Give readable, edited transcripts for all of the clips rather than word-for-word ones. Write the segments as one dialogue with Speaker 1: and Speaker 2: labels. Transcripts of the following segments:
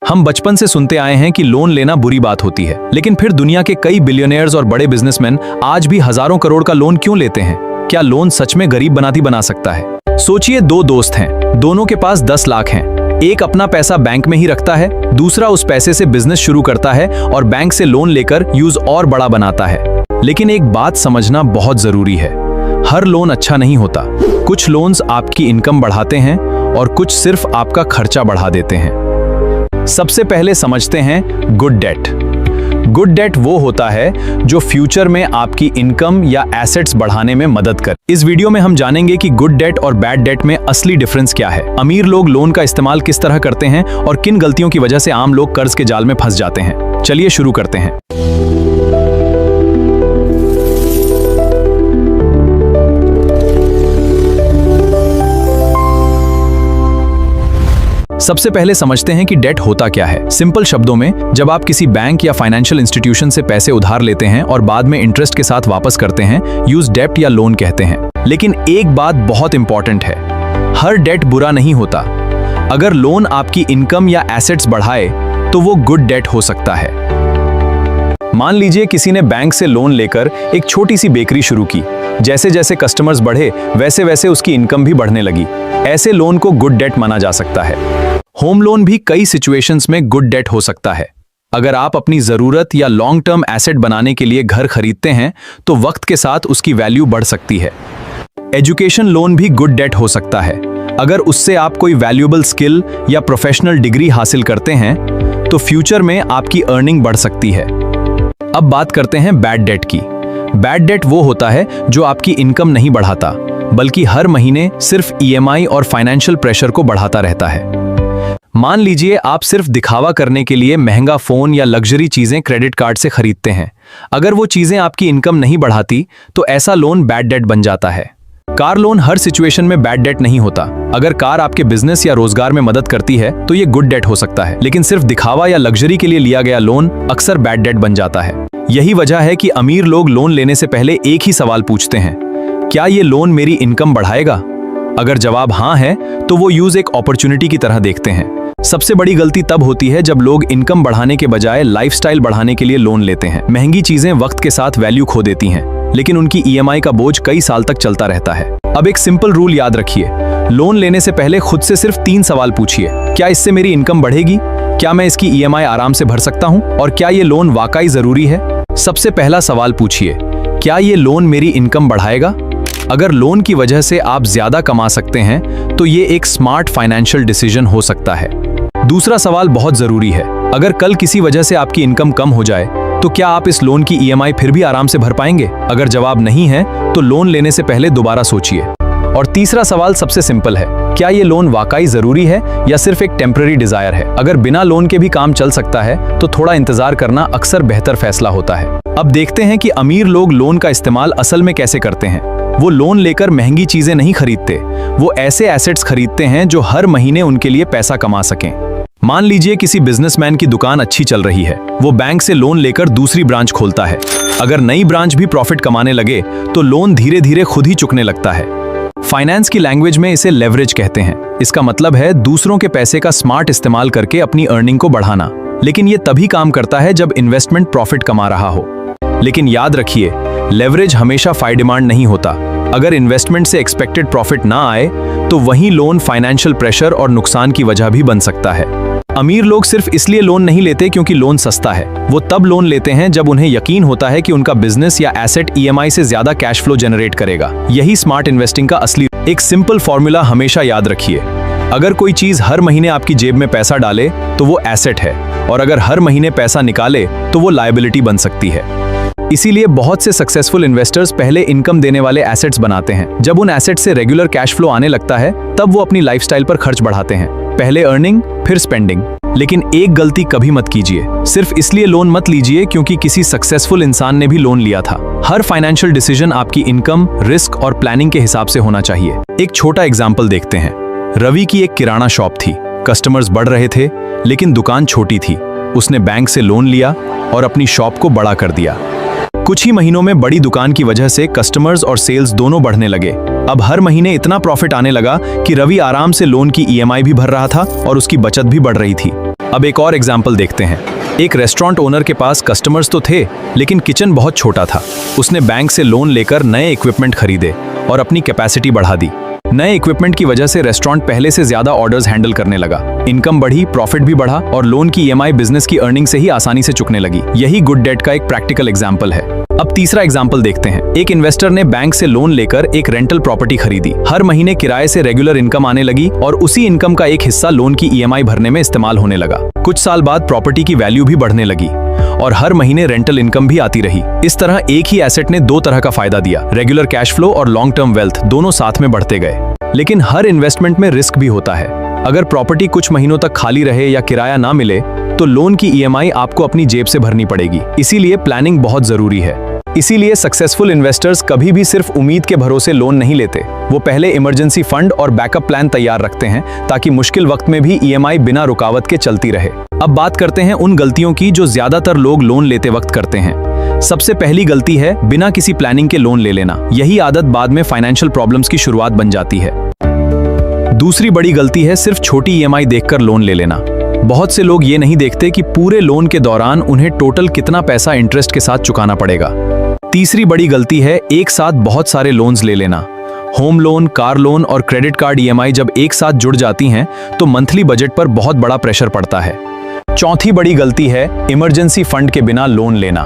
Speaker 1: हम बचपन से सुनते आए हैं कि लोन लेना बुरी बात होती है, लेकिन फिर दुनिया के कई बिलियनियर्स और बड़े बिजनेसमैन आज भी हजारों करोड़ का लोन क्यों लेते हैं? क्या लोन सच में गरीब बना सकता है? सोचिए, दो दोस्त हैं, दोनों के पास 10 लाख हैं। एक अपना पैसा बैंक में ही रखता है, दूसरा उस पैसे से बिजनेस शुरू करता है और बैंक से लोन लेकर यूज और बड़ा बनाता है। लेकिन एक बात समझना बहुत जरूरी है, हर लोन अच्छा नहीं होता। कुछ लोन्स आपकी इनकम बढ़ाते हैं और कुछ सिर्फ आपका खर्चा बढ़ा देते हैं। सबसे पहले समझते हैं गुड डेट। गुड डेट वो होता है जो फ्यूचर में आपकी इनकम या एसेट्स बढ़ाने में मदद करे। इस वीडियो में हम जानेंगे कि गुड डेट और बैड डेट में असली डिफरेंस क्या है, अमीर लोग लोन का इस्तेमाल किस तरह करते हैं और किन गलतियों की वजह से आम लोग कर्ज के जाल में फंस जाते हैं। चलिए शुरू करते हैं। सबसे पहले समझते हैं कि डेट होता क्या है। सिंपल शब्दों में, जब आप किसी बैंक या फाइनेंशियल इंस्टीट्यूशन से पैसे उधार लेते हैं और बाद में इंटरेस्ट के साथ वापस करते हैं, यूज डेट या लोन कहते हैं। लेकिन एक बात बहुत इंपॉर्टेंट है, हर डेट बुरा नहीं होता। अगर लोन आपकी इनकम या एसेट्स बढ़ाए तो वो गुड डेट हो सकता है। मान लीजिए किसी ने बैंक से लोन लेकर एक छोटी सी बेकरी शुरू की। जैसे जैसे कस्टमर्स बढ़े वैसे वैसे उसकी इनकम भी बढ़ने लगी। ऐसे लोन को गुड डेट माना जा सकता है। होम लोन भी कई सिचुएशंस में गुड डेट हो सकता है। अगर आप अपनी जरूरत या लॉन्ग टर्म एसेट बनाने के लिए घर खरीदते हैं तो वक्त के साथ उसकी वैल्यू बढ़ सकती है। एजुकेशन लोन भी गुड डेट हो सकता है। अगर उससे आप कोई वैल्यूएबल स्किल या प्रोफेशनल डिग्री हासिल करते हैं तो फ्यूचर में आपकी अर्निंग बढ़ सकती है। अब बात करते हैं बैड डेट की। बैड डेट वो होता है जो आपकी इनकम नहीं बढ़ाता, बल्कि हर महीने सिर्फ ईएमआई और फाइनेंशियल प्रेशर को बढ़ाता रहता है। मान लीजिए आप सिर्फ दिखावा करने के लिए महंगा फोन या लग्जरी चीजें क्रेडिट कार्ड से खरीदते हैं। अगर वो चीजें आपकी इनकम नहीं बढ़ाती तो ऐसा लोन बैड डेट बन जाता है। कार लोन हर सिचुएशन में बैड डेट नहीं होता। अगर कार आपके बिजनेस या रोजगार में मदद करती है तो ये गुड डेट हो सकता है, लेकिन सिर्फ दिखावा या लग्जरी के लिए लिया गया लोन अक्सर बैड डेट बन जाता है। यही वजह है कि अमीर लोग लोन लेने से पहले एक ही सवाल पूछते हैं, क्या ये लोन मेरी इनकम बढ़ाएगा? अगर जवाब हाँ है तो वो यूज एक अपॉर्चुनिटी की तरह देखते हैं। सबसे बड़ी गलती तब होती है जब लोग इनकम बढ़ाने के बजाय लाइफस्टाइल बढ़ाने के लिए लोन लेते हैं। महंगी चीजें वक्त के साथ वैल्यू खो देती हैं, लेकिन उनकी ईएमआई का बोझ कई साल तक चलता रहता है। अब एक सिंपल रूल याद रखिए, लोन लेने से पहले खुद से सिर्फ 3 सवाल पूछिए। क्या इससे मेरी इनकम बढ़ेगी? क्या मैं इसकी ईएमआई आराम से भर सकता हूँ? और क्या ये लोन वाकई जरूरी है? सबसे पहला सवाल पूछिए, क्या ये लोन मेरी इनकम बढ़ाएगा? अगर लोन की वजह से आप ज्यादा कमा सकते हैं तो ये एक स्मार्ट फाइनेंशियल डिसीजन हो सकता है। दूसरा सवाल बहुत जरूरी है, अगर कल किसी वजह से आपकी इनकम कम हो जाए तो क्या आप इस लोन की ईएमआई फिर भी आराम से भर पाएंगे? अगर जवाब नहीं है तो लोन लेने से पहले दोबारा सोचिए। और तीसरा सवाल सबसे सिंपल है, क्या ये लोन वाकई जरूरी है या सिर्फ एक टेम्पररी डिजायर है? अगर बिना लोन के भी काम चल सकता है तो थोड़ा इंतजार करना अक्सर बेहतर फैसला होता है। अब देखते हैं कि अमीर लोग लोन का इस्तेमाल असल में कैसे करते हैं। वो लोन लेकर महंगी चीजें नहीं खरीदते, वो ऐसे एसेट्स खरीदते हैं जो हर महीने उनके लिए पैसा कमा सकें। मान लीजिए किसी बिजनेसमैन की दुकान अच्छी चल रही है, वो बैंक से लोन लेकर दूसरी ब्रांच खोलता है। अगर नई ब्रांच भी प्रॉफिट कमाने लगे तो लोन धीरे धीरे खुद ही चुकने लगता है। फाइनेंस की लैंग्वेज में इसे लेवरेज कहते हैं। इसका मतलब है दूसरों के पैसे का स्मार्ट इस्तेमाल करके अपनी अर्निंग को बढ़ाना। लेकिन ये तभी काम करता है जब इन्वेस्टमेंट प्रॉफिट कमा रहा हो। लेकिन याद रखिए, लेवरेज हमेशा फाइल डिमांड नहीं होता। अगर इन्वेस्टमेंट से एक्सपेक्टेड प्रॉफिट ना आए तो वही लोन फाइनेंशियल प्रेशर और नुकसान की वजह भी बन सकता है। अमीर लोग सिर्फ इसलिए लोन नहीं लेते क्योंकि लोन सस्ता है, वो तब लोन लेते हैं जब उन्हें यकीन होता है कि उनका बिजनेस या एसेट ईएमआई से ज्यादा कैश फ्लो जनरेट करेगा। यही स्मार्ट इन्वेस्टिंग का असली। एक सिंपल फॉर्मूला हमेशा याद रखिए, अगर कोई चीज हर महीने आपकी जेब में पैसा डाले तो वो एसेट है, और अगर हर महीने पैसा निकाले तो वो लायबिलिटी बन सकती है। इसीलिए बहुत से सक्सेसफुल इन्वेस्टर्स पहले इनकम देने वाले एसेट्स बनाते हैं। जब उन एसेट से रेगुलर कैश फ्लो आने लगता है तब वो अपनी लाइफस्टाइल पर खर्च बढ़ाते हैं, पहले अर्निंग फिर स्पेंडिंग। लेकिन एक गलती कभी मत कीजिए, सिर्फ इसलिए लोन मत लीजिए क्योंकि किसी सक्सेसफुल इंसान ने भी लोन लिया था। हर फाइनेंशियल डिसीजन आपकी इनकम, रिस्क और प्लानिंग के हिसाब से होना चाहिए। एक छोटा एग्जाम्पल देखते हैं। रवि की एक किराना शॉप थी, कस्टमर्स बढ़ रहे थे लेकिन दुकान छोटी थी। उसने बैंक से लोन लिया और अपनी शॉप को बड़ा कर दिया। कुछ ही महीनों में बड़ी दुकान की वजह से कस्टमर्स और सेल्स दोनों बढ़ने लगे। अब हर महीने इतना प्रॉफिट आने लगा कि रवि आराम से लोन की ईएमआई भी भर रहा था और उसकी बचत भी बढ़ रही थी। अब एक और एग्जाम्पल देखते हैं। एक रेस्टोरेंट ओनर के पास कस्टमर्स तो थे, लेकिन किचन बहुत छोटा था। उसने बैंक से लोन लेकर नए इक्विपमेंट खरीदे और अपनी कैपेसिटी बढ़ा दी। नए इक्विपमेंट की वजह से रेस्टोरेंट पहले से ज्यादा ऑर्डर्स हैंडल करने लगा। इनकम बढ़ी, प्रॉफिट भी बढ़ा और लोन की ईएमआई बिजनेस की अर्निंग से ही आसानी से चुकने लगी। यही गुड डेट का एक प्रैक्टिकल एग्जांपल है। अब तीसरा एग्जांपल देखते हैं। एक इन्वेस्टर ने बैंक से लोन लेकर एक रेंटल प्रॉपर्टी खरीदी। हर महीने किराए से रेगुलर इनकम आने लगी और उसी इनकम का एक हिस्सा लोन की ईएमआई भरने में इस्तेमाल होने लगा। कुछ साल बाद प्रॉपर्टी की वैल्यू भी बढ़ने लगी और हर महीने रेंटल इनकम भी आती रही। इस तरह एक ही एसेट ने दो तरह का फायदा दिया, रेगुलर कैश फ्लो और लॉन्ग टर्म वेल्थ दोनों साथ में बढ़ते गए। लेकिन हर इन्वेस्टमेंट में रिस्क भी होता है। अगर प्रॉपर्टी कुछ महीनों तक खाली रहे या किराया ना मिले तो लोन की ईएमआई आपको अपनी जेब से भरनी पड़ेगी। इसीलिए प्लानिंग बहुत जरूरी है। इसीलिए सक्सेसफुल इन्वेस्टर्स कभी भी सिर्फ उम्मीद के भरोसे लोन नहीं लेते। वो पहले इमरजेंसी फंड और बैकअप प्लान तैयार रखते हैं ताकि मुश्किल वक्त में भी ईएमआई बिना रुकावट के चलती रहे। अब बात करते हैं उन गलतियों की जो ज्यादातर लोग लोन लेते वक्त करते हैं। सबसे पहली गलती है बिना किसी प्लानिंग के लोन ले लेना। यही आदत बाद में फाइनेंशियल प्रॉब्लम्स की शुरुआत बन जाती है। दूसरी बड़ी गलती है सिर्फ छोटी ईएमआई देखकर लोन ले लेना। बहुत से लोग ये नहीं देखते कि पूरे लोन के दौरान उन्हें टोटल कितना पैसा इंटरेस्ट के साथ चुकाना पड़ेगा। तीसरी बड़ी गलती है एक साथ बहुत सारे लोन्स ले लेना। होम लोन, कार लोन और क्रेडिट कार्ड ईएमआई जब एक साथ जुड़ जाती हैं तो मंथली बजट पर बहुत बड़ा प्रेशर पड़ता है। चौथी बड़ी गलती है इमरजेंसी फंड के बिना लोन लेना।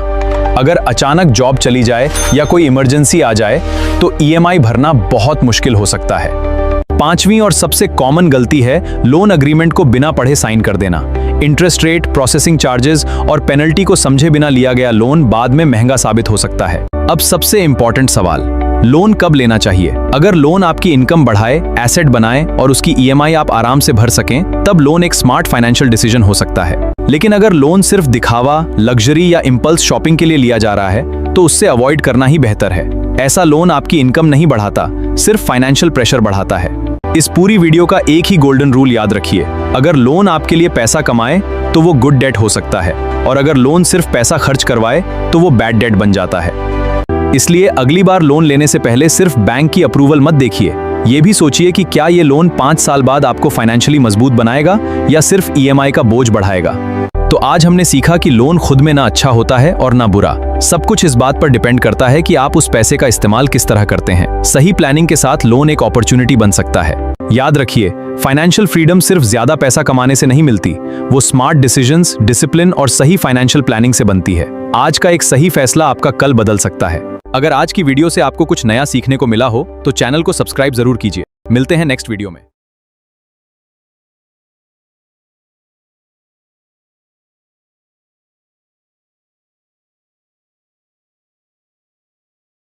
Speaker 1: अगर अचानक जॉब चली जाए या कोई इमरजेंसी आ जाए तो ईएमआई भरना बहुत मुश्किल हो सकता है। पांचवी और सबसे कॉमन गलती है लोन अग्रीमेंट को बिना पढ़े साइन कर देना। इंटरेस्ट रेट, प्रोसेसिंग चार्जेस और पेनल्टी को समझे बिना लिया गया लोन बाद में महंगा साबित हो सकता है। अब सबसे इंपॉर्टेंट सवाल, लोन कब लेना चाहिए? अगर लोन आपकी इनकम बढ़ाए, एसेट बनाए और उसकी ईएमआई आप आराम से भर सकें, तब लोन एक स्मार्ट फाइनेंशियल डिसीजन हो सकता है। लेकिन अगर लोन सिर्फ दिखावा, लग्जरी या इंपल्स शॉपिंग के लिए लिया जा रहा है तो उससे अवॉइड करना ही बेहतर है। ऐसा लोन आपकी इनकम नहीं बढ़ाता, सिर्फ फाइनेंशियल प्रेशर बढ़ाता है। इस पूरी वीडियो का एक ही गोल्डन रूल याद रखिए, अगर लोन आपके लिए पैसा कमाए तो वो गुड डेट हो सकता है और अगर लोन सिर्फ पैसा खर्च करवाए तो वो बैड डेट बन जाता है। इसलिए अगली बार लोन लेने से पहले सिर्फ बैंक की अप्रूवल मत देखिए, ये भी सोचिए कि क्या ये लोन 5 साल बाद आपको फाइनेंशियली मजबूत बनाएगा या सिर्फ ईएमआई का बोझ बढ़ाएगा। तो आज हमने सीखा कि लोन खुद में ना अच्छा होता है और ना बुरा। सब कुछ इस बात पर डिपेंड करता है कि आप उस पैसे का इस्तेमाल किस तरह करते हैं। सही प्लानिंग के साथ लोन एक अपॉर्चुनिटी बन सकता है। याद रखिए, फाइनेंशियल फ्रीडम सिर्फ ज्यादा पैसा कमाने से नहीं मिलती, वो स्मार्ट डिसीजंस, डिसिप्लिन और सही फाइनेंशियल प्लानिंग से बनती है। आज का एक सही फैसला आपका कल बदल सकता है। अगर आज की वीडियो से आपको कुछ नया सीखने को मिला हो तो चैनल को सब्सक्राइब जरूर कीजिए। मिलते हैं नेक्स्ट वीडियो में।